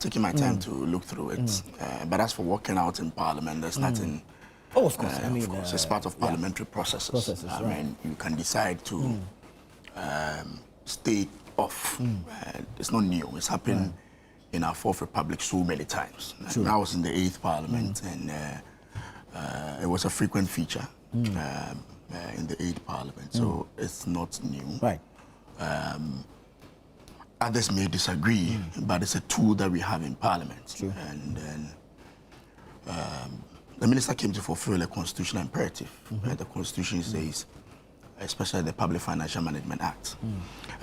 taking my time to look through it. But as for working out in Parliament, there's nothing. Oh, of course. Of course, it's part of parliamentary processes. I mean, you can decide to stay off. It's not new. It's happened in our Fourth Republic so many times. Sure. I was in the 8th Parliament, and it was a frequent feature in the 8th Parliament. So it's not new. Right. Others may disagree, but it's a tool that we have in Parliament. True. And then the minister came to fulfill a constitutional imperative. The Constitution says, especially the Public Financial Management Act,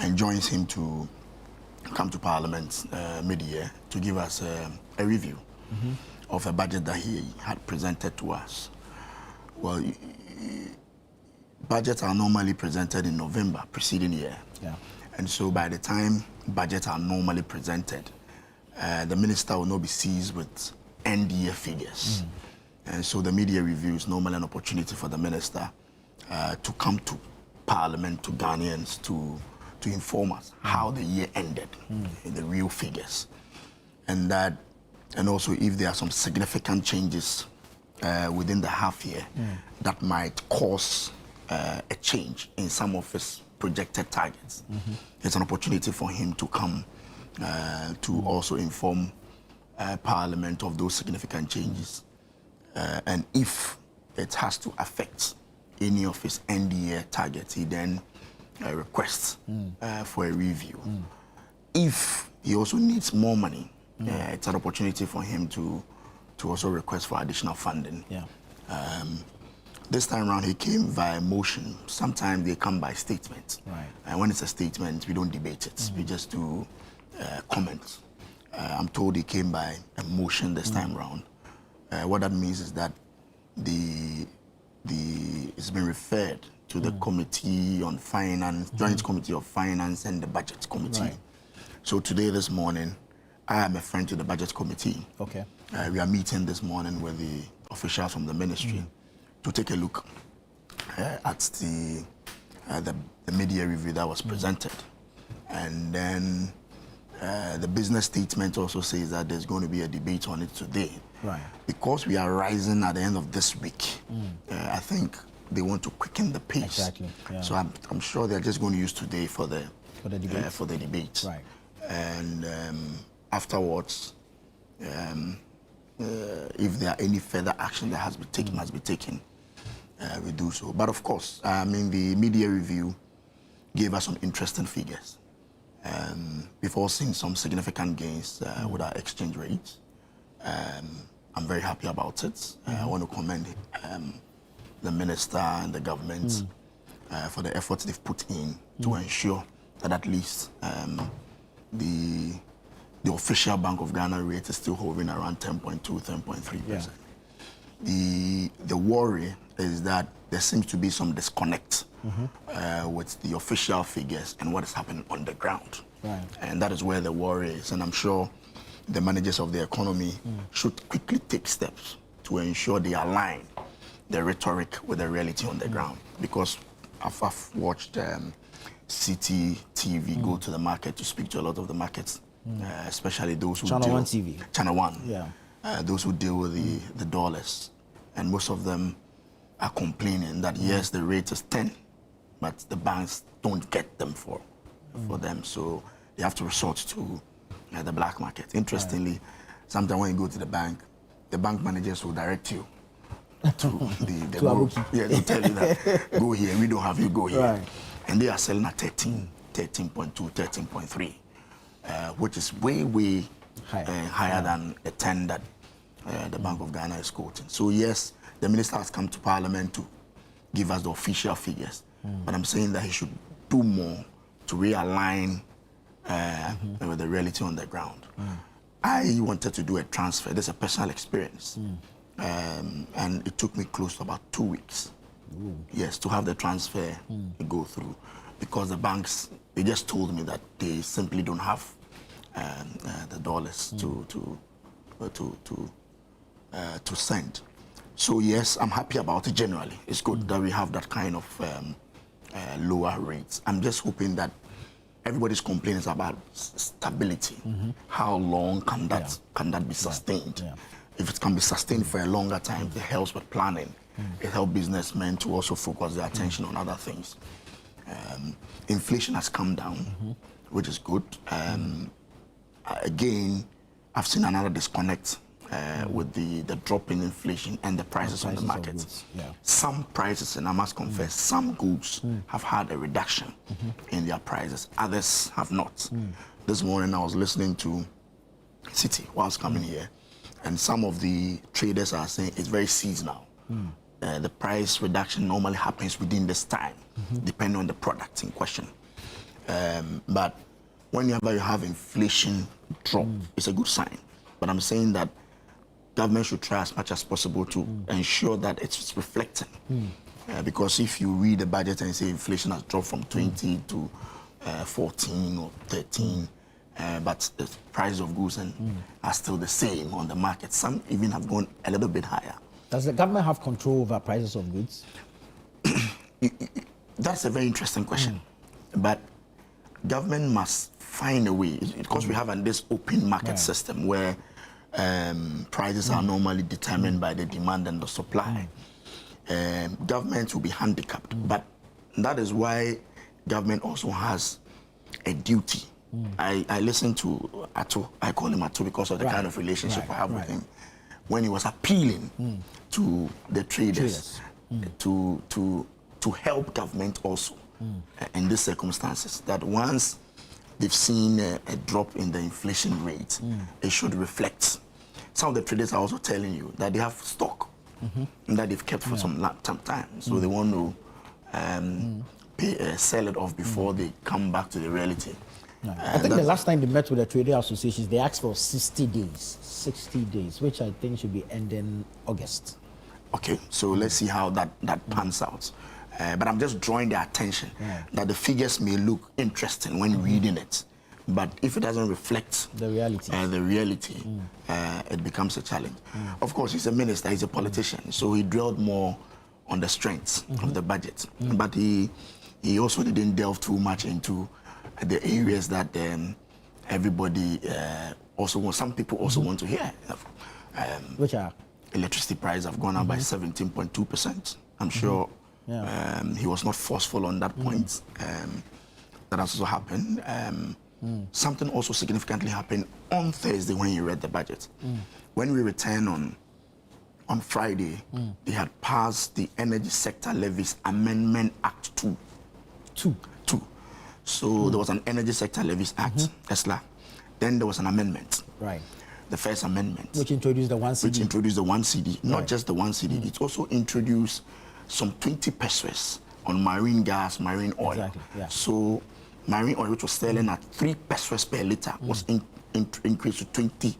enjoins him to come to Parliament mid-year to give us a review of a budget that he had presented to us. Well, budgets are normally presented in November, preceding year. Yeah. And so by the time budgets are normally presented, the minister will not be seized with end-year figures. And so the media review is normally an opportunity for the minister to come to Parliament, to Ghanaians, to inform us how the year ended, the real figures. And also if there are some significant changes within the half year that might cause a change in some of his projected targets. It's an opportunity for him to come to also inform Parliament of those significant changes. And if it has to affect any of his end-year targets, he then requests for a review. If he also needs more money, it's an opportunity for him to also request for additional funding. Yeah. This time around, he came via motion. Sometimes they come by statement. Right. And when it's a statement, we don't debate it. We just do comments. I'm told he came by a motion this time around. What that means is that it's been referred to the Committee on Finance, Joint Committee of Finance and the Budget Committee. Right. So today, this morning, I am a friend to the Budget Committee. Okay. We are meeting this morning with the officials from the ministry to take a look at the media review that was presented. And then the business statement also says that there's going to be a debate on it today. Right. Because we are rising at the end of this week, I think they want to quicken the pace. Exactly. Yeah. So I'm sure they're just going to use today for the debate. Right. And afterwards, if there are any further action that must be taken, we do so. But of course, I mean, the media review gave us some interesting figures. We've all seen some significant gains with our exchange rates. I'm very happy about it. I want to commend the minister and the government for the efforts they've put in to ensure that at least the official Bank of Ghana rate is still hovering around 10.2, 10.3%. The worry is that there seems to be some disconnect with the official figures and what is happening on the ground. Right. And that is where the worry is. And I'm sure the managers of the economy should quickly take steps to ensure they align the rhetoric with the reality on the ground. Because I've watched City TV go to the market to speak to a lot of the markets, especially those who ChannelOne TV. ChannelOne. Yeah. Those who deal with the dollars. And most of them are complaining that, yes, the rate is 10, but the banks don't get them for them. So they have to resort to the black market. Interestingly, sometimes when you go to the bank managers will direct you to the book. Yeah, they'll tell you that, go here, we don't have you, go here. Right. And they are selling at 13, 13.2, 13.3, which is way higher than the 10 that the Bank of Ghana is quoting. So yes, the minister has come to Parliament to give us the official figures, but I'm saying that he should do more to realign with the reality on the ground. I wanted to do a transfer. This is a personal experience. And it took me close to about 2 weeks. Ooh. Yes, to have the transfer go through, because the banks, they just told me that they simply don't have the dollars to send. So yes, I'm happy about it generally. It's good that we have that kind of lower rates. I'm just hoping that everybody's complaining about stability. How long can that be sustained? Yeah. If it can be sustained for a longer time, it helps with planning. It helps businessmen to also focus their attention on other things. Inflation has come down, which is good. Again, I've seen another disconnect with the drop in inflation and the prices on the market. Yeah. Some prices, and I must confess, some goods have had a reduction in their prices. Others have not. This morning I was listening to City whilst coming here, and some of the traders are saying it's very seasonal. The price reduction normally happens within this time, depending on the product in question. But whenever you have inflation drop, it's a good sign. But I'm saying that government should try as much as possible to ensure that it's reflecting. Because if you read the budget and say inflation has dropped from 20 to 14 or 13, but the price of goods are still the same on the market. Some even have gone a little bit higher. Does the government have control over prices of goods? That's a very interesting question. But government must find a way, because we have this open market system where prices are normally determined by the demand and the supply. Government will be handicapped, but that is why government also has a duty. I listen to Ato, I call him Ato because of the kind of relationship I have with him, when he was appealing to the traders to help government also in these circumstances, that once they've seen a drop in the inflation rate, it should reflect. Some of the traders are also telling you that they have stock that they've kept for some time, so they want to sell it off before they come back to the reality. I think the last time they met with the trader associations, they asked for 60 days, which I think should be ending August. Okay, so let's see how that pans out. But I'm just drawing their attention that the figures may look interesting when reading it, but if it doesn't reflect the reality, it becomes a challenge. Of course, he's a minister, he's a politician, so he dwelled more on the strengths of the budget, but he also didn't delve too much into the areas that everybody also wants. Some people also want to hear. Which are? Electricity prices have gone up by 17.2%. I'm sure he was not forceful on that point. That has also happened. Something also significantly happened on Thursday when he read the budget. When we returned on Friday, they had passed the Energy Sector Levies Amendment Act 2. So there was an Energy Sector Levies Act, ESLA. Then there was an amendment. Right. The first amendment. Which introduced the 1 cedi. Which introduced the 1 cedi. Not just the 1 cedi. It also introduced some 20 pesos on marine gas, marine oil. Exactly. Yeah. So marine oil, which was selling at 3 pesos per liter, was increased to 20.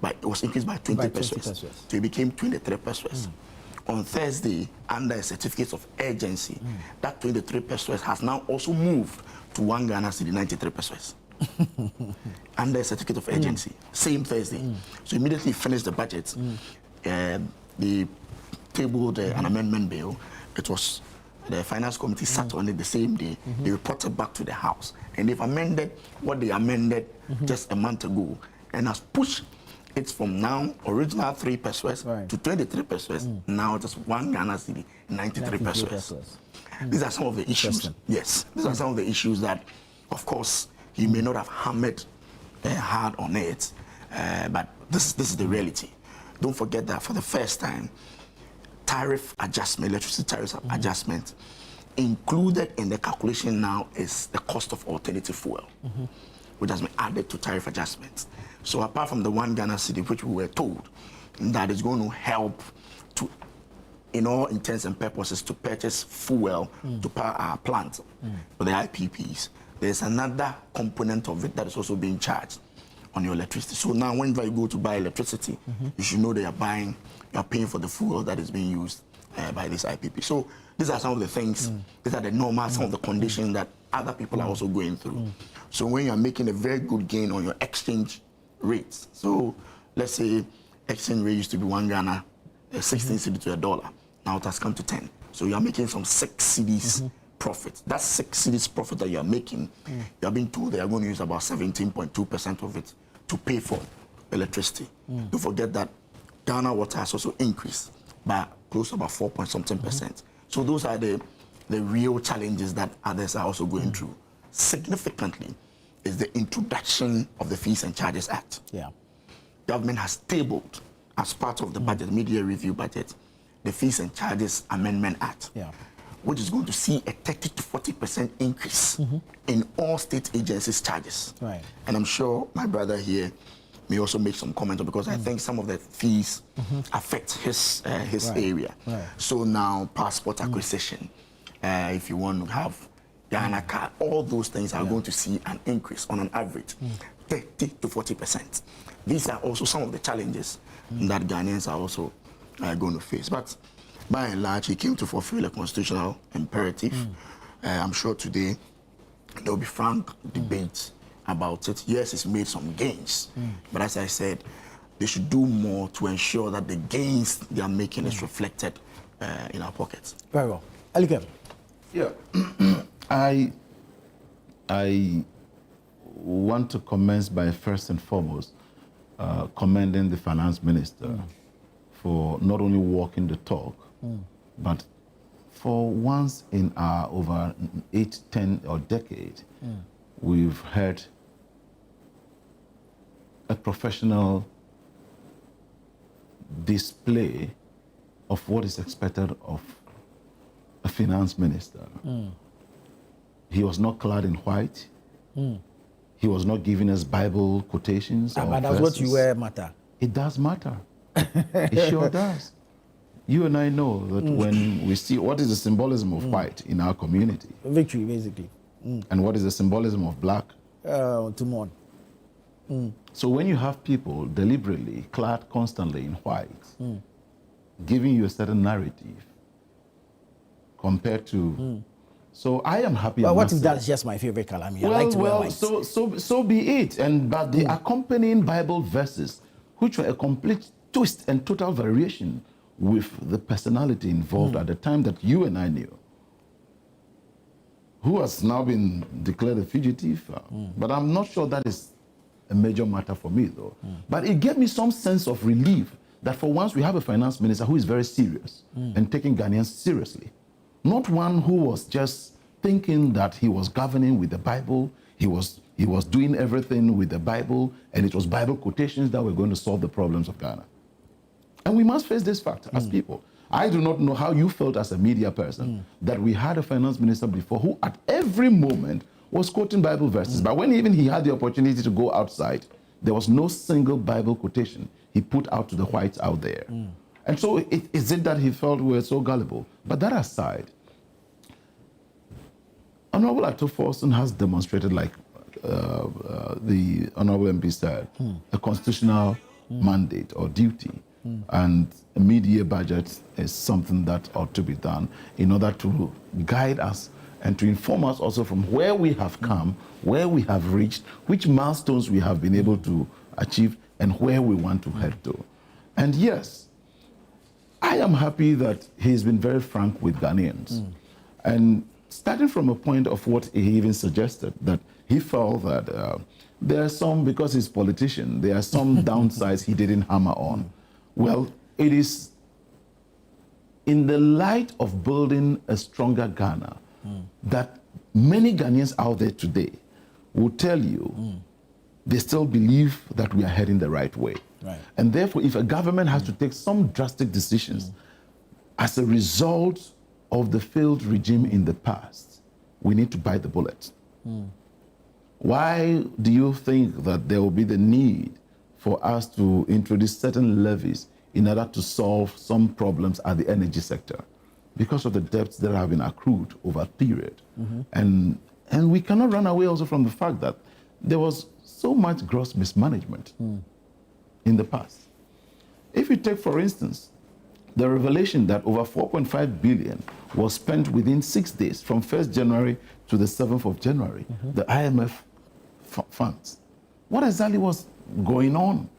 It was increased by 20 pesos. So it became 23 pesos. On Thursday, under a certificate of urgency, that 23 pesos has now also moved to 1 Ghana cedi, 93 pesos. Under a certificate of urgency, same Thursday. So immediately finished the budget, they tabled an amendment bill. It was the finance committee sat on it the same day. They reported back to the House, and they've amended what they amended just a month ago, and has pushed it from now original 3 pesos to 23 pesos. Now just 1 Ghana cedi, 93 pesos. These are some of the issues. Yes, these are some of the issues that, of course, he may not have hammered hard on it, but this is the reality. Don't forget that for the first time, tariff adjustment, electricity tariff adjustment, included in the calculation now is the cost of alternative fuel, which has been added to tariff adjustments. So apart from the 1 Ghana cedi, which we were told that is going to help to, in all intents and purposes, to purchase fuel to power our plant for the IPPs, there's another component of it that is also being charged on your electricity. So now whenever you go to buy electricity, you should know that you're paying for the fuel that is being used by this IPP. So these are some of the things, these are the normal, some of the conditions that other people are also going through. So when you're making a very good gain on your exchange rates, so let's say exchange rate used to be 1 Ghana, 16 cedi to $1. Now it has come to 10. So you're making some 6 cedis profit, that 6 Cedis profit that you are making, you are being told they are going to use about 17.2% of it to pay for electricity. Don't forget that Ghana Water has also increased by close to about 4 point something percent. So those are the real challenges that others are also going through. Significantly is the introduction of the Fees and Charges Act. Yeah. Government has tabled as part of the budget, media review budget, the Fees and Charges Amendment Act, which is going to see a 30 to 40% increase in all state agencies' charges. Right. And I'm sure my brother here may also make some comments because I think some of the fees affect his area. Right. So now passport acquisition, if you want to have Ghana card, all those things are going to see an increase on an average, 30 to 40%. These are also some of the challenges that Ghanaians are also going to face. But by and large, he came to fulfill a constitutional imperative. I'm sure today there will be frank debate about it. Yes, it's made some gains, but as I said, they should do more to ensure that the gains they are making is reflected in our pockets. Very well. Alikem. Yeah, I want to commence by first and foremost commending the finance minister for not only walking the talk, but for once in our over 8, 10 or decade, we've had a professional display of what is expected of a finance minister. He was not clad in white. He was not giving us Bible quotations. But that's what you wear matter. It does matter. It sure does. You and I know that when we see what is the symbolism of white in our community. Victory, basically. And what is the symbolism of black? To mourn. So when you have people deliberately clad constantly in white, giving you a certain narrative compared to... So I am happy. Well, what if that's just my favorite color? I mean, I like to wear white. So be it. But the accompanying Bible verses, which were a complete twist and total variation with the personality involved at the time that you and I knew, who has now been declared a fugitive. But I'm not sure that is a major matter for me, though. But it gave me some sense of relief that for once we have a finance minister who is very serious and taking Ghanaians seriously. Not one who was just thinking that he was governing with the Bible, he was doing everything with the Bible, and it was Bible quotations that were going to solve the problems of Ghana. And we must face this fact as people. I do not know how you felt as a media person that we had a finance minister before who at every moment was quoting Bible verses. But when even he had the opportunity to go outside, there was no single Bible quotation he put out to the whites out there. And so is it that he felt we were so gullible? But that aside, Honorable Ato Forson has demonstrated, like the Honorable MP said, a constitutional mandate or duty. And a mid-year budget is something that ought to be done in order to guide us and to inform us also from where we have come, where we have reached, which milestones we have been able to achieve, and where we want to head to. And yes, I am happy that he's been very frank with Ghanaians. And starting from a point of what he even suggested, that he felt that there are some, because he's a politician, there are some downsides he didn't hammer on. Well, it is in the light of building a stronger Ghana that many Ghanaians out there today will tell you they still believe that we are heading the right way. Right. And therefore, if a government has to take some drastic decisions as a result of the failed regime in the past, we need to bite the bullet. Why do you think that there will be the need for us to introduce certain levies in order to solve some problems at the energy sector? Because of the debts that have been accrued over a period. And we cannot run away also from the fact that there was so much gross mismanagement in the past. If you take, for instance, the revelation that over 4.5 billion was spent within 6 days from 1st January to the 7th of January, the IMF funds. What exactly was going on?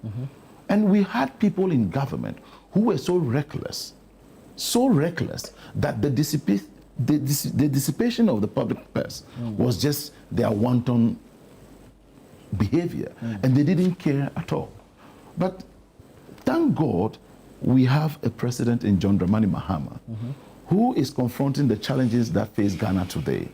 And we had people in government who were so reckless that the the dissipation of the public purse was just their wanton behavior, and they didn't care at all. But thank God we have a president in John Dramani Mahama who is confronting the challenges that face Ghana today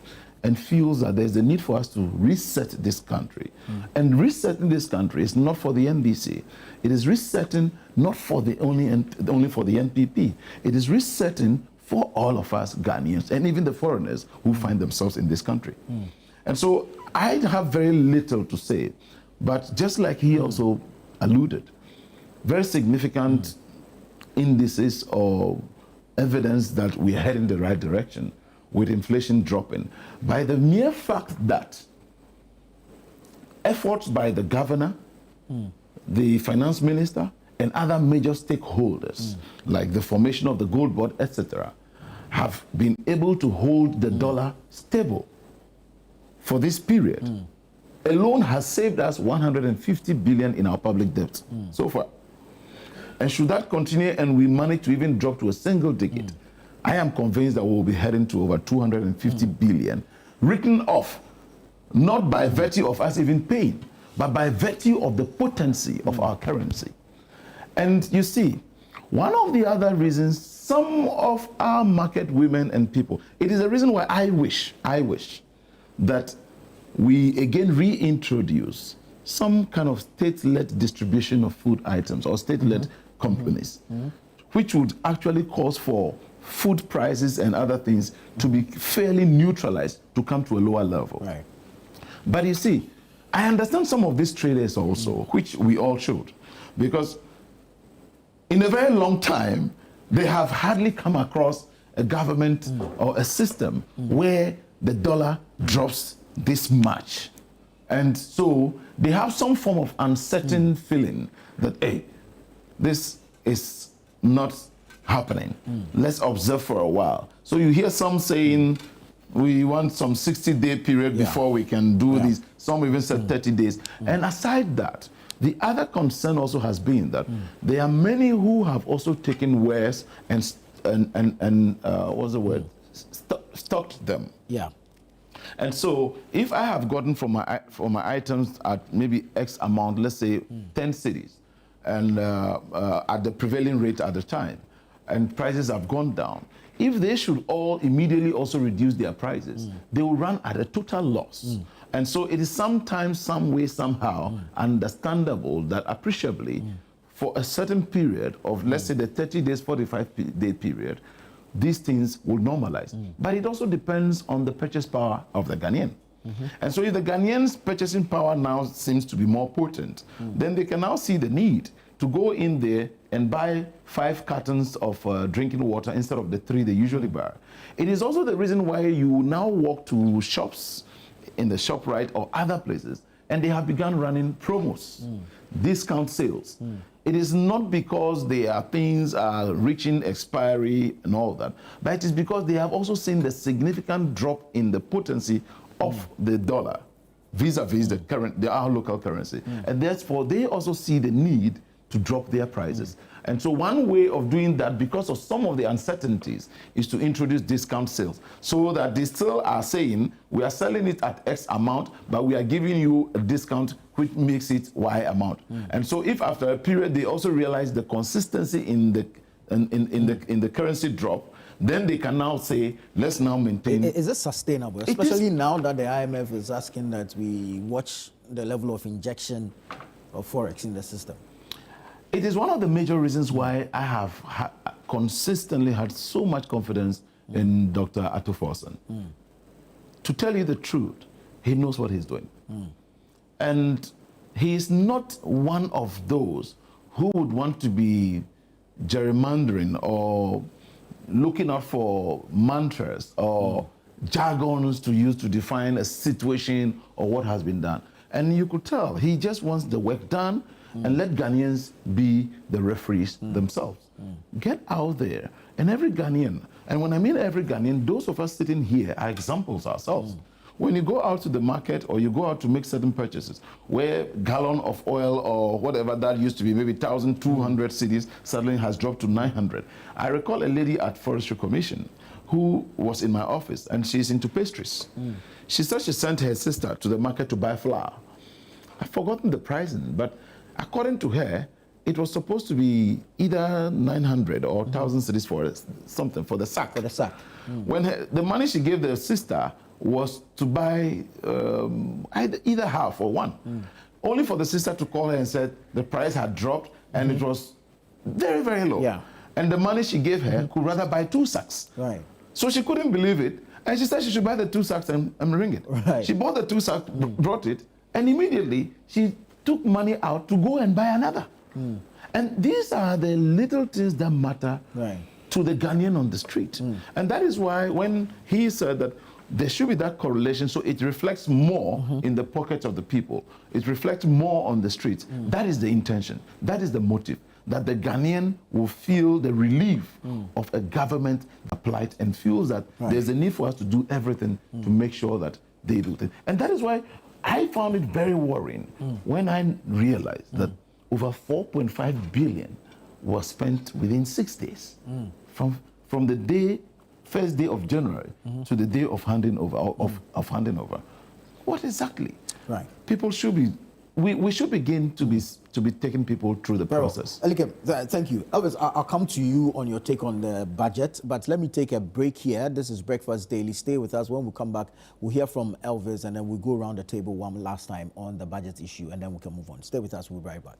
and feels that there's a need for us to reset this country. And resetting this country is not for the NDC. It is resetting not for only for the NPP. It is resetting for all of us Ghanaians and even the foreigners who find themselves in this country. And so I have very little to say, but just like he also alluded, very significant indices or evidence that we are heading the right direction with inflation dropping by the mere fact that efforts by the governor, the finance minister, and other major stakeholders, like the formation of the gold board, etc., have been able to hold the dollar stable for this period. Alone has saved us 150 billion in our public debt so far. And should that continue and we manage to even drop to a single digit, I am convinced that we'll be heading to over 250 billion, written off, not by virtue of us even paying, but by virtue of the potency of our currency. And you see, one of the other reasons, some of our market women and people, it is a reason why I wish that we again reintroduce some kind of state-led distribution of food items or state-led companies, which would actually cause for food prices and other things to be fairly neutralized to come to a lower level. Right. But you see, I understand some of these traders also, which we all should, because in a very long time, they have hardly come across a government or a system where the dollar drops this much. And so they have some form of uncertain feeling that, hey, this is not happening. Let's observe for a while. So you hear some saying, we want some 60-day period before we can do this. Some even said 30 days. And aside that, the other concern also has been that there are many who have also taken wares and what's the word? Stocked them. Yeah. And so if I have gotten for my items at maybe X amount, let's say 10 cedis, and at the prevailing rate at the time, and prices have gone down, if they should all immediately also reduce their prices, they will run at a total loss. And so it is sometimes, some way, somehow, understandable that appreciably, for a certain period of, let's say, the 30 days, 45-day period, these things will normalize. But it also depends on the purchase power of the Ghanaian. And so if the Ghanaians' purchasing power now seems to be more potent, then they can now see the need to go in there and buy 5 cartons of drinking water instead of the 3 they usually buy. It is also the reason why you now walk to shops in the ShopRite or other places, and they have begun running promos, discount sales. It is not because their things are reaching expiry and all that, but it is because they have also seen the significant drop in the potency of the dollar vis-a-vis our local currency. And therefore, they also see the need to drop their prices. And so one way of doing that, because of some of the uncertainties, is to introduce discount sales, so that they still are saying, we are selling it at X amount, but we are giving you a discount which makes it Y amount. And so if after a period they also realize the consistency in the currency drop, then they can now say, let's now maintain. Is it sustainable? Especially now that the IMF is asking that we watch the level of injection of Forex in the system. It is one of the major reasons why I have consistently had so much confidence in Dr. Atuforsen. To tell you the truth, he knows what he's doing. And he is not one of those who would want to be gerrymandering or looking out for mantras or jargons to use to define a situation or what has been done. And you could tell he just wants the work done and let Ghanaians be the referees themselves. Get out there, and every Ghanaian, and when I mean every Ghanaian, those of us sitting here are examples ourselves. When you go out to the market or you go out to make certain purchases, where gallon of oil or whatever that used to be, maybe 1,200 cedis, suddenly has dropped to 900. I recall a lady at Forestry Commission who was in my office, and she's into pastries. She said she sent her sister to the market to buy flour. I've forgotten the pricing, but according to her, it was supposed to be either 900 or 1,000 cedis for something, for the sack. For the sack. When the money she gave the sister was to buy either half or one. Only for the sister to call her and said the price had dropped and it was very, very low. Yeah. And the money she gave her could rather buy 2 sacks. Right. So she couldn't believe it. And she said she should buy the 2 sacks and ring it. Right. She bought the 2 sacks, brought it, and immediately she took money out to go and buy another. And these are the little things that matter to the Ghanaian on the street. And that is why when he said that there should be that correlation, so it reflects more in the pockets of the people, it reflects more on the streets. That is the intention, that is the motive, that the Ghanaian will feel the relief of a government applied and feels that there's a need for us to do everything to make sure that they do things. And that is why I found it very worrying when I realized that over 4.5 billion was spent within 6 days from the first day of January to the day of handing over. What exactly? Right. People should be. We should begin to be taking people through the process. Elike, thank you. Elvis, I'll come to you on your take on the budget, but let me take a break here. This is Breakfast Daily. Stay with us. When we come back, we'll hear from Elvis, and then we'll go around the table one last time on the budget issue, and then we can move on. Stay with us. We'll be right back.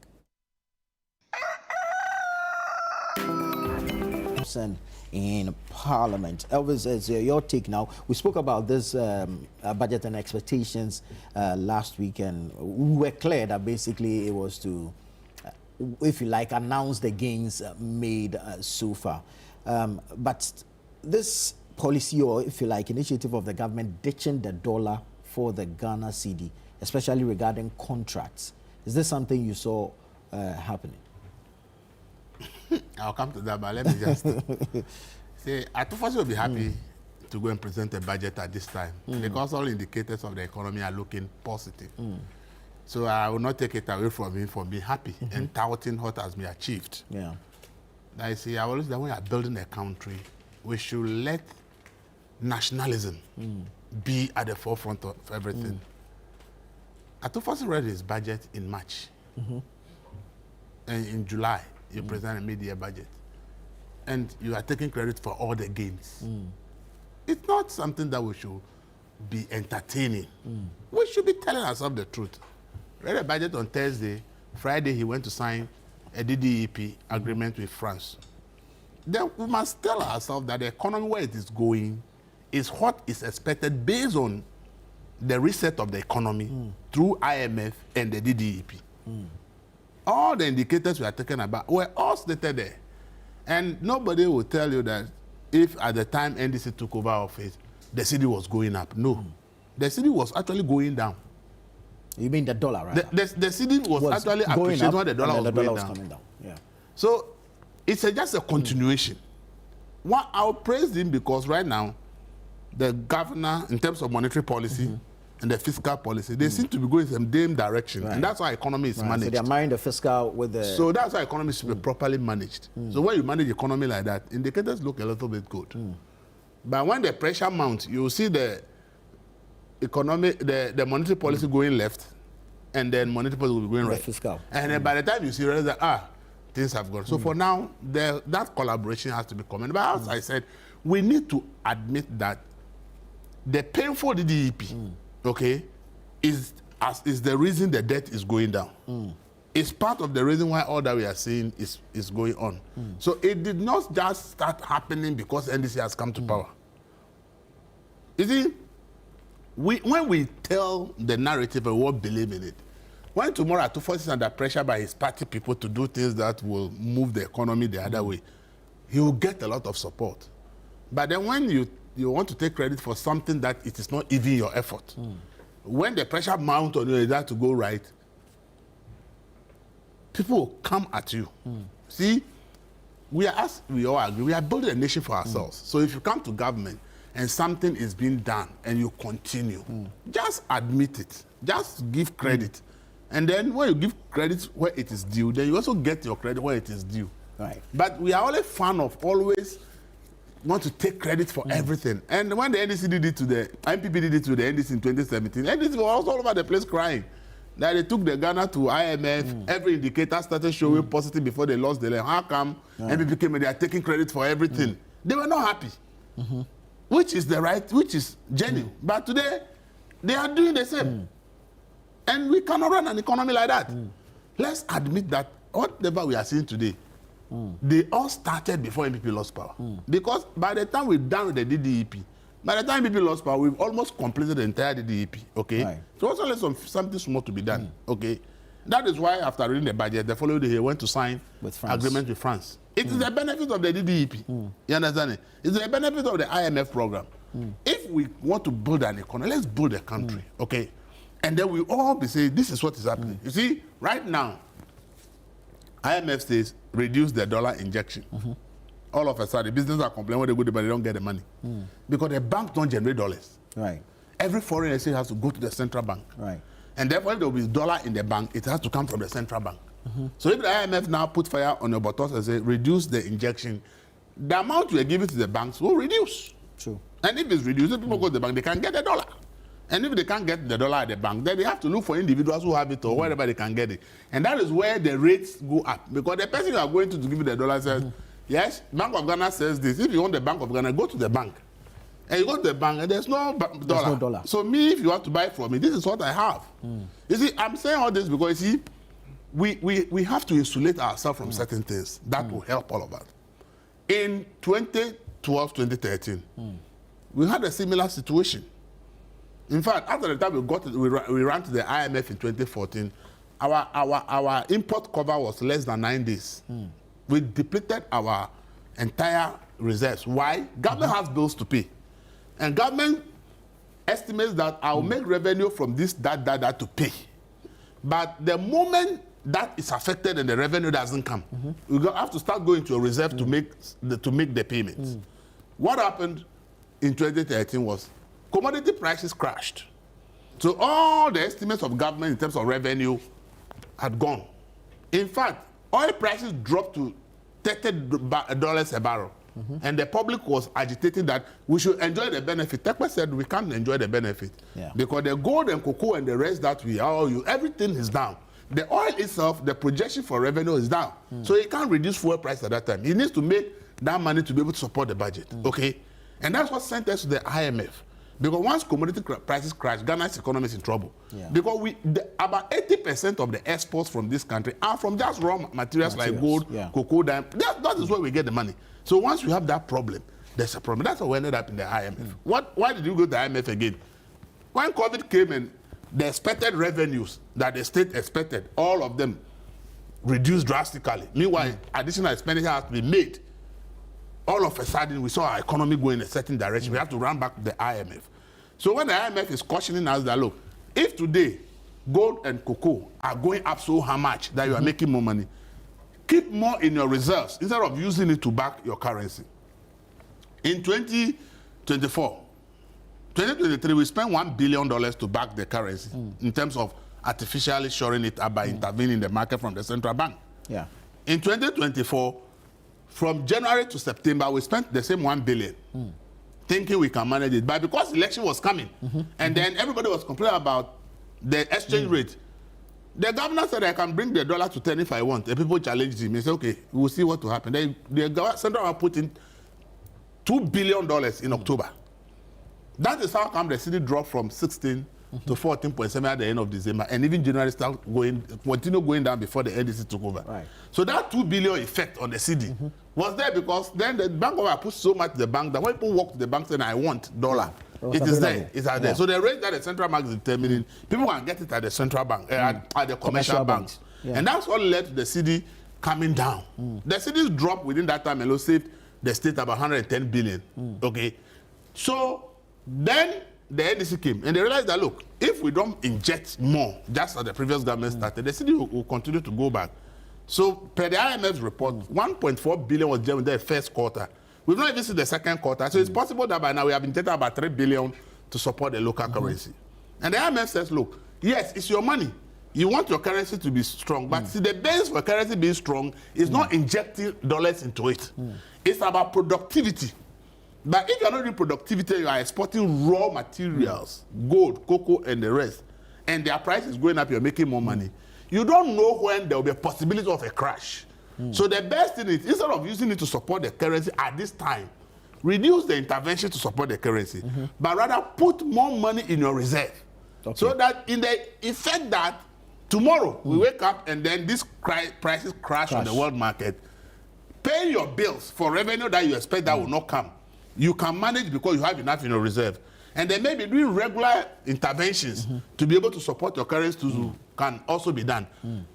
In Parliament. Elvis, it's your take now. We spoke about this budget and expectations last week, and we were clear that basically it was to, if you like, announce the gains made so far. But this policy, or if you like, initiative of the government ditching the dollar for the Ghana cedi, especially regarding contracts, is this something you saw happening? I'll come to that, but let me just say, I first will be happy to go and present a budget at this time because all indicators of the economy are looking positive. So I will not take it away from him for being happy and touting what has been achieved. Yeah. I see, I always say when we are building a country, we should let nationalism be at the forefront of everything. I first read his budget in March. And in July, you present a mid-year budget, and you are taking credit for all the gains. It's not something that we should be entertaining. We should be telling ourselves the truth. Read a budget on Thursday. Friday, he went to sign a DDEP agreement with France. Then we must tell ourselves that the economy where it is going is what is expected based on the reset of the economy through IMF and the DDEP. All the indicators we are talking about were all stated there. And nobody will tell you that if at the time NDC took over office, the cedi was going up. No. The cedi was actually going down. You mean the dollar, right? The cedi was actually appreciating when the dollar was going down. Coming down. Yeah. So it's just a continuation. I'll praise him because right now, the governor, in terms of monetary policy, and the fiscal policy, they seem to be going in the same direction. And that's how economy is managed. So they're marrying the fiscal with the... So that's how economy should be properly managed. So when you manage the economy like that, indicators look a little bit good. But when the pressure mounts, you see the economy, the monetary policy going left, and then monetary policy will be going right. Fiscal. And then by the time you see that, things have gone. So for now, that collaboration has to be commended. But as I said, we need to admit that the painful DDEP, okay, is the reason the debt is going down. It's part of the reason why all that we are seeing is going on. So it did not just start happening because NDC has come to power. You see, when we tell the narrative, we won't believe in it. When tomorrow Atufo is under pressure by his party people to do things that will move the economy the other way, he will get a lot of support. But then when you want to take credit for something that it is not even your effort, when the pressure mounts on you that to go right, people will come at you. See, we all agree, we are building a nation for ourselves. So if you come to government and something is being done and you continue, just admit it. Just give credit. And then when you give credit where it is due, then you also get your credit where it is due. Right. But we are always fan of always want to take credit for everything. And when the NDC did it to the MPP did it to the NDC in 2017, NDC was all over the place crying that they took the Ghana to IMF. Every indicator started showing positive before they lost the leg. How come MPP came and they are taking credit for everything? They were not happy, which is the right, which is genuine. But today, they are doing the same. And we cannot run an economy like that. Let's admit that whatever we are seeing today, they all started before MPP lost power. Because by the time we're done with the DDEP, by the time MPP lost power, we've almost completed the entire DDEP, okay? Right. So also there's something small to be done, okay? That is why after reading the budget, the following day he went to sign agreement with France. It is the benefit of the DDEP, you understand it? It's the benefit of the IMF program. If we want to build an economy, let's build a country, okay? And then we all be saying, this is what is happening. You see, right now, IMF says, reduce the dollar injection. All of a sudden, businesses are complaining when they go to, but they don't get the money. Because the bank don't generate dollars. Right. Every foreign exchange has to go to the central bank. Right. And therefore, if there will be dollar in the bank, it has to come from the central bank. So if the IMF now put fire on your buttons and say, reduce the injection, the amount you are giving to the banks will reduce. True. And if it's reduced, if people go to the bank, they can get the dollar. And if they can't get the dollar at the bank, then they have to look for individuals who have it or wherever they can get it. And that is where the rates go up. Because the person you are going to give you the dollar says, yes, Bank of Ghana says this. If you want the Bank of Ghana, go to the bank. And you go to the bank and there's no dollar. There's no dollar. So me, if you want to buy from me, this is what I have. You see, I'm saying all this because, you see, we have to insulate ourselves from certain things. That will help all of us. In 2012, 2013, we had a similar situation. In fact, after the time we ran to the IMF in 2014, our import cover was less than 9 days. We depleted our entire reserves. Why? Government has bills to pay. And government estimates that I'll make revenue from this, that to pay. But the moment that is affected and the revenue doesn't come, we have to start going to a reserve to make the payments. What happened in 2013 was commodity prices crashed. So all the estimates of government in terms of revenue had gone. In fact, oil prices dropped to $30 a barrel. And the public was agitating that we should enjoy the benefit. Tekwe said we can't enjoy the benefit. Because the gold and cocoa and the rest that we owe, everything is down. The oil itself, the projection for revenue is down. So he can't reduce fuel price at that time. He needs to make that money to be able to support the budget. Okay? And that's what sent us to the IMF. Because once commodity prices crash, Ghana's economy is in trouble. Because about 80% of the exports from this country are from just raw materials like gold, cocoa, diamond. That is where we get the money. So once we have that problem, there's a problem. That's how we ended up in the IMF. Why did you go to the IMF again? When COVID came in, the expected revenues that the state expected, all of them reduced drastically. Meanwhile, additional expenditure has to be made. All of a sudden, we saw our economy going in a certain direction. We have to run back to the IMF. So when the IMF is cautioning us that, look, if today gold and cocoa are going up so how much that you are making more money, keep more in your reserves instead of using it to back your currency. In 2023, we spent $1 billion to back the currency in terms of artificially shoring it up by intervening in the market from the central bank. In 2024, from January to September, we spent the same $1 billion, thinking we can manage it. But because election was coming, and then everybody was complaining about the exchange rate, the governor said, I can bring the dollar to 10 if I want. The people challenged him. He said, okay, we'll see what will happen. The central bank put in $2 billion in October. That is how come the cedi dropped from 16 to 14.7 at the end of December, and even January continue going down before the NDC took over. Right. So that $2 billion effect on the cedi was there because then the bank put so much to the bank that when people walk to the bank saying, I want dollar, it is there. It's out there. So the rate that the central bank is determining, people can get it at the central bank, at the commercial banks. And that's what led to the cedi coming down. The cedi's dropped within that time and saved the state about 110 billion. Okay. So then the NDC came and they realized that, look, if we don't inject more, just as the previous government started, the cedi will continue to go back. So per the IMF's report, 1.4 billion was generated in the first quarter. We've not even seen the second quarter. So it's possible that by now we have injected about 3 billion to support the local currency. And the IMF says, look, yes, it's your money. You want your currency to be strong, but see, the base for currency being strong is not injecting dollars into it. It's about productivity. But if you're not doing productivity, you are exporting raw materials, gold, cocoa, and the rest, and their price is going up, you're making more money. You don't know when there will be a possibility of a crash. So the best thing is, instead of using it to support the currency at this time, reduce the intervention to support the currency, but rather put more money in your reserve. Okay. So that in the effect that tomorrow we wake up and then these prices crash on the world market, pay your bills for revenue that you expect that will not come. You can manage because you have enough in your reserve. And then maybe doing regular interventions to be able to support your currency can also be done.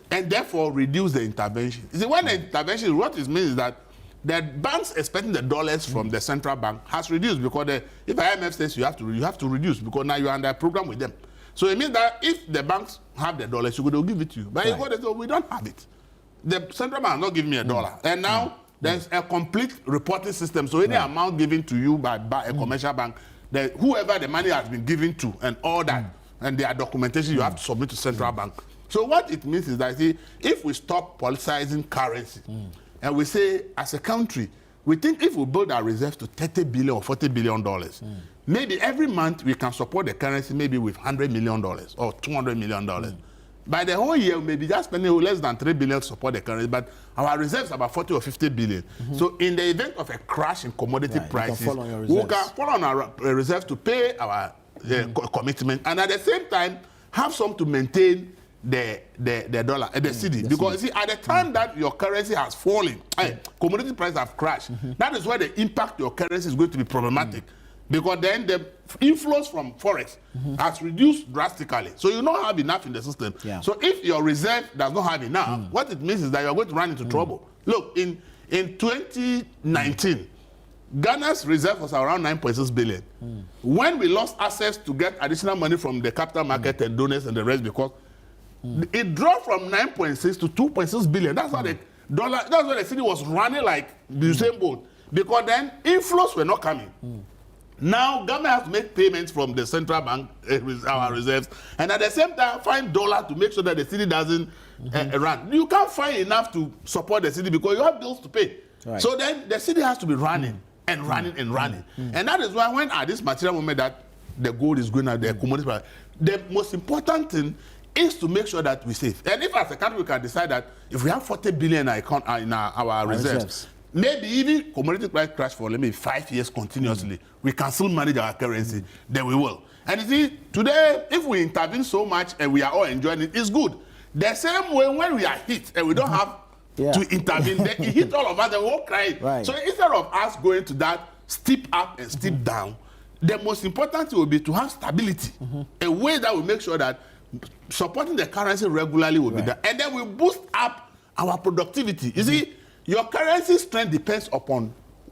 And therefore reduce the intervention. You see, when the intervention, what it means is that the banks expecting the dollars from the central bank has reduced because if IMF says you have to reduce because now you're under a program with them. So it means that if the banks have the dollars, they'll give it to you. But if they say, we don't have it. The central bank has not given me a dollar. And now there's a complete reporting system. So any amount given to you by a commercial bank, whoever the money has been given to and all that, and their documentation you have to submit to central bank. So what it means is that, see, if we stop politicizing currency, and we say, as a country, we think if we build our reserves to $30 billion or $40 billion, maybe every month we can support the currency maybe with $100 million or $200 million. By the whole year, maybe just spending less than $3 billion to support the currency, but our reserves are about 40 or 50 billion. So in the event of a crash in commodity prices, we can fall on our reserves to pay our commitment, and at the same time, have some to maintain the dollar, the cedi. Because you see, at the time that your currency has fallen, commodity prices have crashed, that is where the impact your currency is going to be problematic. Because then the inflows from forex has reduced drastically. So you don't have enough in the system. So if your reserve does not have enough, what it means is that you're going to run into trouble. Look, in 2019, Ghana's reserve was around 9.6 billion. When we lost access to get additional money from the capital market and donors and the rest, because it dropped from 9.6 to 2.6 billion. That's why the dollar, that's why the city was running like the same boat. Because then inflows were not coming. Now, government has to make payments from the central bank, our reserves, and at the same time, find dollar to make sure that the city doesn't run. You can't find enough to support the city because you have bills to pay. So then the city has to be running and running and running. And that is why when at this material moment that the gold is going at the commodity price, the most important thing is to make sure that we save. And if as a country we can decide that if we have 40 billion in our reserves, maybe even commodity price crash for maybe 5 years continuously, we can still manage our currency, then we will. And you see, today, if we intervene so much and we are all enjoying it, it's good. The same way when we are hit and we don't have to intervene, then it hits all of us and we all cry. So instead of us going to that steep up and steep down, the most important thing will be to have stability, a way that will make sure that supporting the currency regularly will be there. And then we boost up our productivity. You see, your currency strength depends upon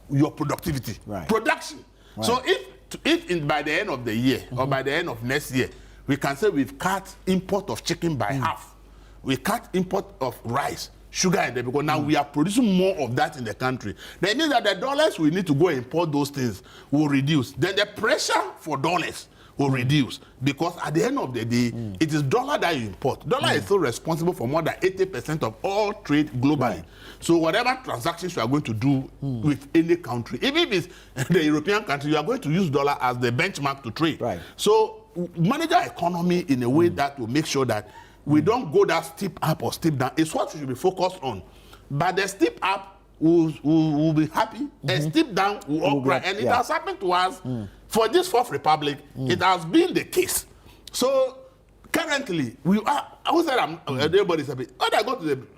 your productivity, production. So if by the end of the year or by the end of next year, we can say we've cut import of chicken by half, we cut import of rice, sugar, and because now we are producing more of that in the country. That means that the dollars we need to go import those things will reduce. Then the pressure for dollars will reduce, because at the end of the day, it is dollar that you import. Dollar is still responsible for more than 80% of all trade globally. So whatever transactions you are going to do with any country, even if it's the European country, you are going to use dollar as the benchmark to trade. So manage our economy in a way that will make sure that we don't go that steep up or steep down. It's what we should be focused on. But the steep up will be happy, and steep down will all cry. And it has happened to us. For this Fourth Republic, it has been the case. So currently, we are. I would say everybody's happy. When I go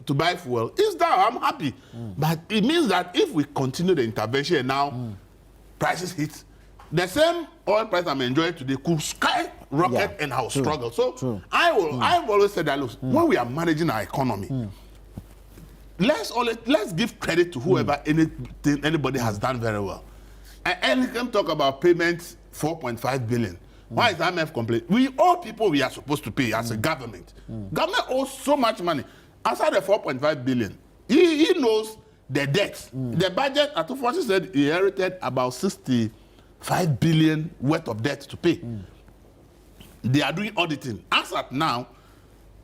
to buy fuel, it's down. I'm happy, but it means that if we continue the intervention and now prices hit, the same oil price I'm enjoying today could skyrocket and I'll struggle. So I've always said that, look, when we are managing our economy, let's give credit to whoever anybody has done very well. And you can talk about payments, 4.5 billion. Why is IMF complaining? We owe people we are supposed to pay as a government. Government owes so much money. Aside the 4.5 billion, he knows the debt. The budget, Atufosi said, he inherited about 65 billion worth of debt to pay. They are doing auditing. As at now,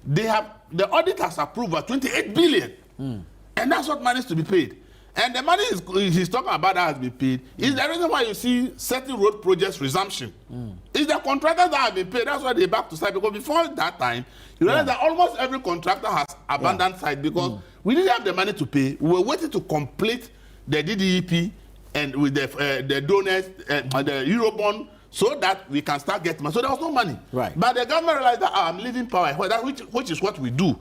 the audit has approved 28 billion. And that's what money is to be paid. And the money he's talking about that has been paid. Is the reason why you see certain road projects resumption. It's the contractors that have been paid. That's why they're back to site. Because before that time, you realize that almost every contractor has abandoned site because we didn't have the money to pay. We were waiting to complete the DDEP and with the donors, the Eurobond, so that we can start getting money. So there was no money. Right. But the government realized that I'm leaving power, which is what we do.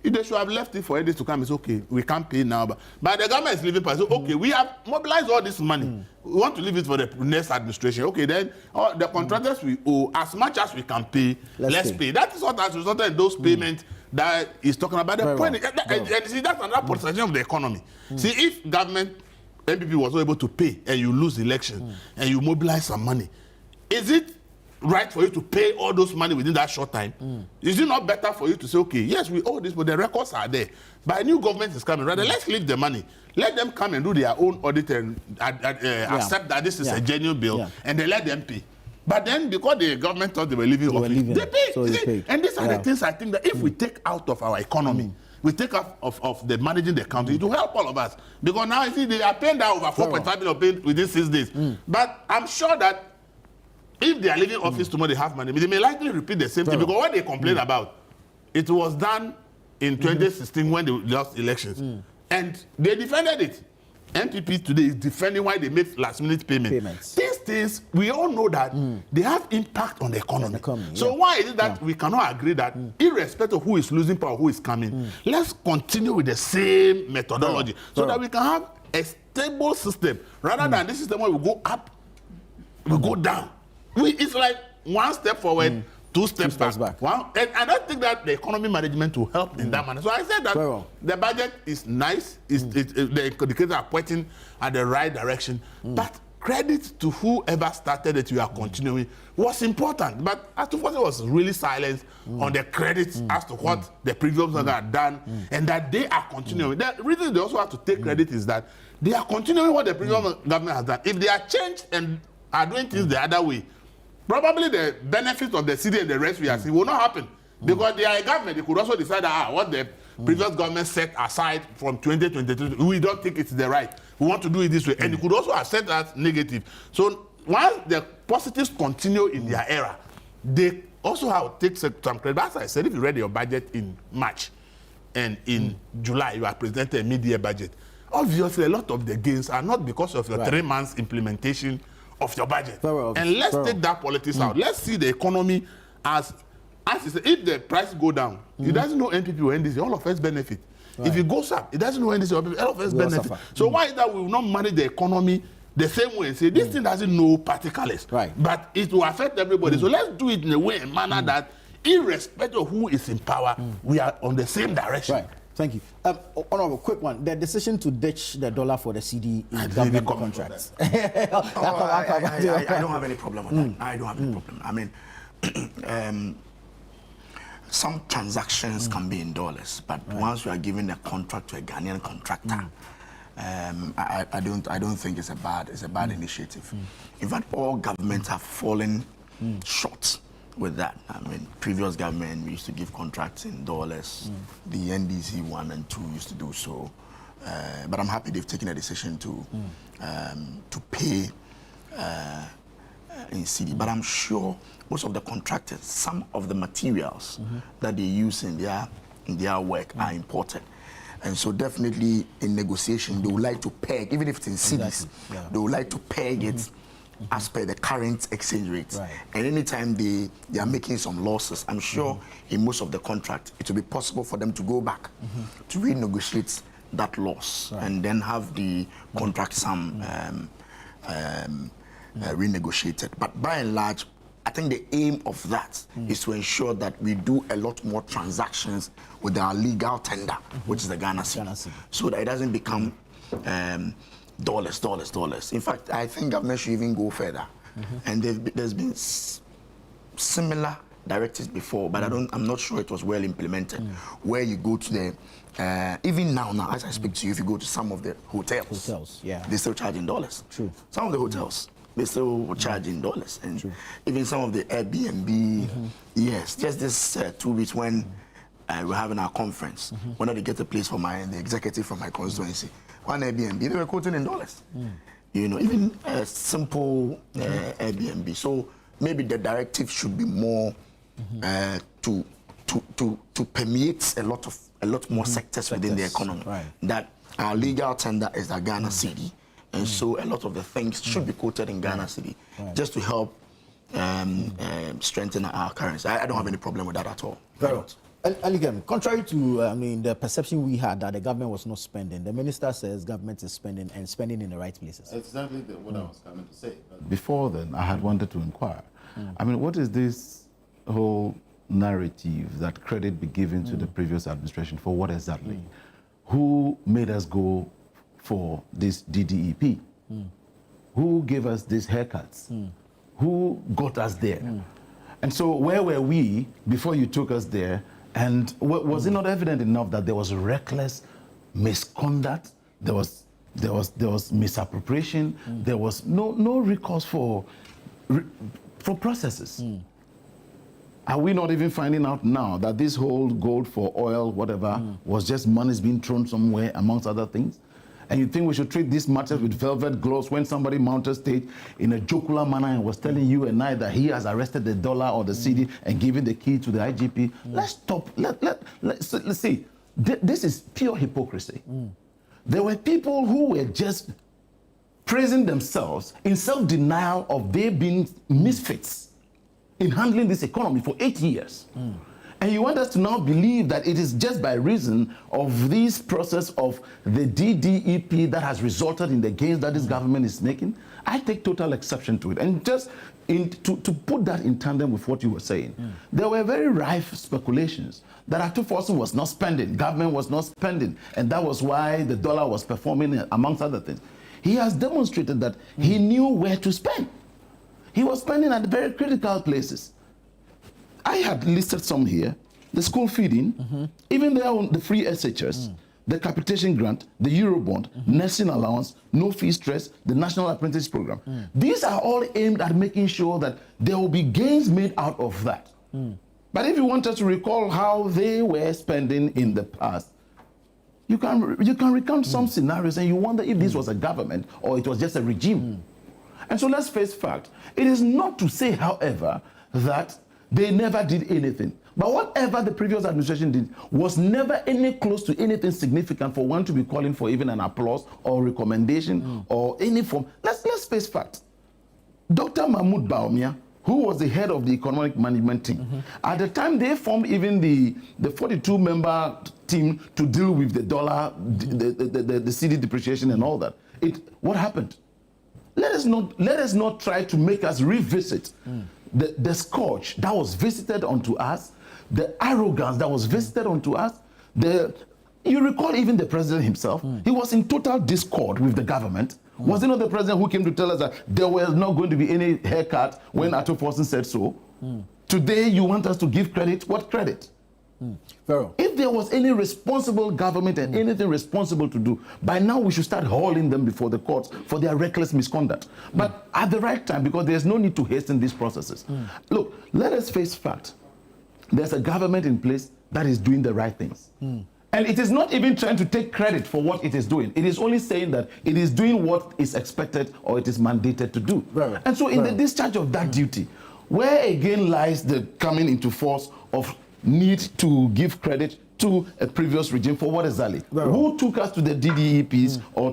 If they should have left it for days to come, it's okay. We can't pay now. But the government is leaving power. So, okay, we have mobilized all this money. We want to leave it for the next administration. Okay, then the contractors we owe, as much as we can pay, let's pay. That is what has resulted in those payments that he's talking about. The point, and see, that's another politicization of the economy. See, if government, MPP was not able to pay and you lose the election and you mobilize some money, is it right for you to pay all those money within that short time? Is it not better for you to say, okay, yes, we owe this, but the records are there. But a new government is coming. Rather, let's leave the money. Let them come and do their own audit and accept that this is a genuine bill, and they let them pay. But then, because the government thought they were leaving office, they pay. So and these are the things I think that if we take out of our economy, we take out of the managing the country, it will help all of us. Because now, you see, they are paying that over 4.5 million within 6 days. But I'm sure that if they are leaving office tomorrow, they have money, they may likely repeat the same thing. Because what they complain about, it was done in 2016 when they lost elections. And they defended it. NPP today is defending why they make last-minute payments. These things, we all know that they have impact on the economy. So why is it that we cannot agree that irrespective of who is losing power, who is coming, let's continue with the same methodology so that we can have a stable system rather than this system where we go up, we go down. It's like one step forward, two steps back. And I don't think that the economy management will help in that manner. So I said that the budget is nice. The indicators are pointing at the right direction. But credit to whoever started it, you are continuing, was important. But Atufose was really silent on the credits as to what the previous government had done and that they are continuing. The reason they also have to take credit is that they are continuing what the previous government has done. If they are changed and are doing things the other way, probably the benefits of the city and the rest we are seeing will not happen. Because they are a government, they could also decide that what the previous government set aside from 2022, we don't think it's the right. We want to do it this way. And they could also have set that negative. So once the positives continue in their era, they also have to take some credit. As I said, if you read your budget in March and in July, you are presented a mid-year budget. Obviously, a lot of the gains are not because of your 3 months implementation of your budget. And let's take that politics out. Let's see the economy as you say, if the price go down, it doesn't know NPP or NDC, all of us benefit. If it goes up, it doesn't know NDC or NPP, all of us benefit. So why is that we will not manage the economy the same way and say this thing doesn't know particulars, but it will affect everybody. So let's do it in a way and manner that irrespective of who is in power, we are on the same direction. Thank you. Honorable, quick one. The decision to ditch the dollar for the CD in government contracts. I don't have any problem with that. I don't have any problem. I mean, some transactions can be in dollars, but once you are giving a contract to a Ghanaian contractor, I don't think it's a bad initiative. In fact, all governments have fallen short with that. I mean, previous government, we used to give contracts in dollars. The NDC 1 and 2 used to do so. But I'm happy they've taken a decision to pay in CD. But I'm sure most of the contractors, some of the materials that they use in their work are imported. And so definitely in negotiation, they would like to peg, even if it's in Cedis, they would like to peg it as per the current exchange rate. And anytime they are making some losses, I'm sure in most of the contract, it will be possible for them to go back to renegotiate that loss and then have the contract sum renegotiated. But by and large, I think the aim of that is to ensure that we do a lot more transactions with our legal tender, which is the Ghana cedi, so that it doesn't become dollars. In fact, I think government should even go further. And there's been similar directives before, but I'm not sure it was well implemented. Where you go to the even now as I speak to you, if you go to some of the hotels, they still charge in dollars. Some of the hotels, they still charge in dollars, and even some of the Airbnb. Yes, just this 2 weeks when we're having our conference. Wanted to get a place for the executive from my constituency. One Airbnb, they were quoting in dollars. You know, even a simple Airbnb. So maybe the directive should be more to permeate a lot more sectors within the economy. Right. That our legal tender is the Ghana cedi, and so a lot of the things should be quoted in Ghana cedi, just to help strengthen our currency. I don't have any problem with that at all. Very well. Again, contrary to the perception we had that the government was not spending, the minister says government is spending and spending in the right places. Exactly what I was coming to say. But before then, I had wanted to inquire. I mean, what is this whole narrative that credit be given to the previous administration for what exactly? Who made us go for this DDEP? Who gave us these haircuts? Who got us there? And so where were we before you took us there? And was it not evident enough that there was reckless misconduct? There was misappropriation. There was no recourse for processes. Are we not even finding out now that this whole gold for oil, whatever, was just money's being thrown somewhere amongst other things? And you think we should treat these matters with velvet gloves when somebody mounted stage in a jocular manner and was telling you and I that he has arrested the dollar or the cedi and given the key to the IGP? Let's stop. Let's see. This is pure hypocrisy. There were people who were just praising themselves in self-denial of they being misfits in handling this economy for 8 years. And you want us to now believe that it is just by reason of this process of the DDEP that has resulted in the gains that this government is making? I take total exception to it. And just to put that in tandem with what you were saying, there were very rife speculations that Atuforson was not spending, government was not spending, and that was why the dollar was performing, amongst other things. He has demonstrated that he knew where to spend. He was spending at very critical places. I had listed some here: the school feeding, even the free SHS, the capitation grant, the Eurobond, nursing allowance, no fee stress, the National Apprentice Program. These are all aimed at making sure that there will be gains made out of that. But if you want us to recall how they were spending in the past, you can recount some scenarios and you wonder if this was a government or it was just a regime. And so let's face fact. It is not to say, however, that they never did anything. But whatever the previous administration did was never any close to anything significant for one to be calling for even an applause or recommendation or any form. Let's face facts. Dr. Mahmoud Baumia, who was the head of the economic management team, at the time they formed even the 42-member team to deal with the dollar, the cedi depreciation and all that. What happened? Let us not try to make us revisit the scourge that was visited onto us, the arrogance that was visited onto us. You recall even the president himself, he was in total discord with the government. Was it not the president who came to tell us that there was not going to be any haircut when Atuforson said so? Today you want us to give credit? What credit? If there was any responsible government and anything responsible to do, by now we should start hauling them before the courts for their reckless misconduct. But at the right time, because there's no need to hasten these processes. Look, let us face fact. There's a government in place that is doing the right things. And it is not even trying to take credit for what it is doing. It is only saying that it is doing what is expected or it is mandated to do. And so in the discharge of that duty, where again lies the coming into force of need to give credit to a previous regime for what exactly? Who took us to the DDEPs or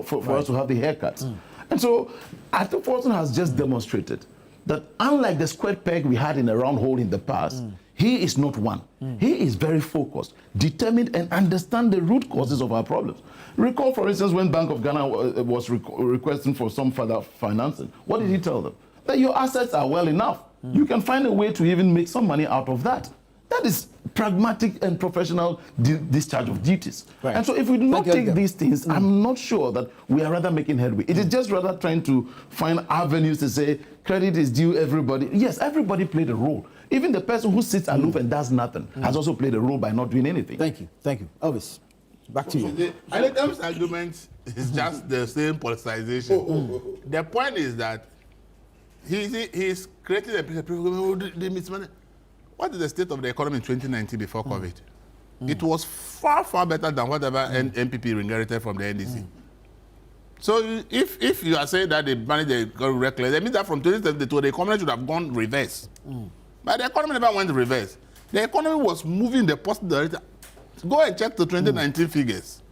for us to have the haircuts? And so Atuforson has just demonstrated that unlike the square peg we had in a round hole in the past, he is not one. He is very focused, determined, and understand the root causes of our problems. Recall, for instance, when Bank of Ghana was requesting for some further financing, what did he tell them? That your assets are well enough. You can find a way to even make some money out of that. That is pragmatic and professional discharge of duties. And so if we do not take these things, I'm not sure that we are rather making headway. It is just rather trying to find avenues to say credit is due everybody. Yes, everybody played a role. Even the person who sits aloof and does nothing has also played a role by not doing anything. Thank you. Elvis, back to you. The Adam's argument is just the same politicization. The point is that he's creating a picture of people who they miss money. what is the state of the economy in 2019 before COVID? It was far, far better than whatever NPP inherited from the NDC. So if you are saying that they managed the economy reckless, that means that from 2022 the economy should have gone reverse. But the economy never went reverse. The economy was moving in the positive direction. Go and check the 2019 figures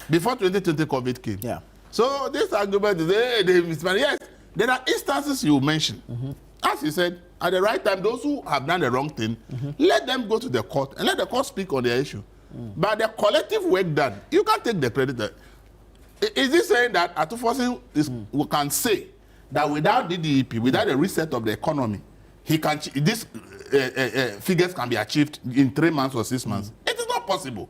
before 2020 COVID came. Yeah. So this argument is, yes, there are instances you mentioned. As you said, at the right time, those who have done the wrong thing, let them go to the court and let the court speak on the issue. But the collective work done, you can't take the credit. Is this saying that Atufosin we can say that without DDEP, without the reset of the economy, these figures can be achieved in 3 months or 6 months? It is not possible.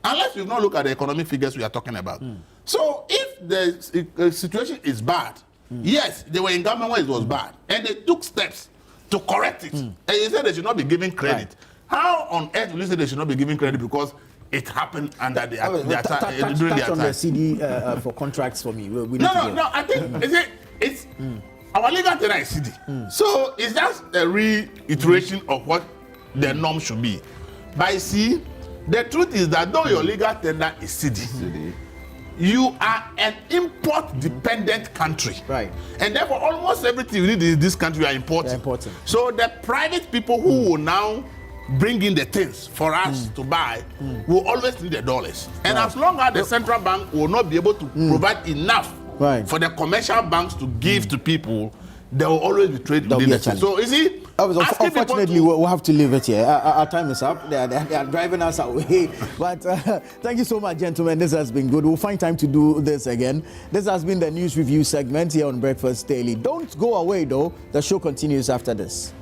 Unless you not look at the economic figures we are talking about. So if the situation is bad, yes, they were in government when it was bad, and they took steps to correct it. And you said they should not be given credit. Right. How on earth will you say they should not be given credit because it happened under during their time? Touch on the CD for contracts for me. No. I think it's our legal tender is CD. So it's just a reiteration of what the norm should be. But you see, the truth is that though your legal tender is CD, you are an import-dependent country. Right. And therefore, almost everything you need in this country are importing. So the private people who will now bring in the things for us to buy will always need the dollars. And as long as the central bank will not be able to provide enough for the commercial banks to give to people, there will always be trade within the challenge. So is it? Unfortunately, we'll have to leave it here. Our time is up. They are driving us away. But thank you so much, gentlemen. This has been good. We'll find time to do this again. This has been the news review segment here on Breakfast Daily. Don't go away, though. The show continues after this.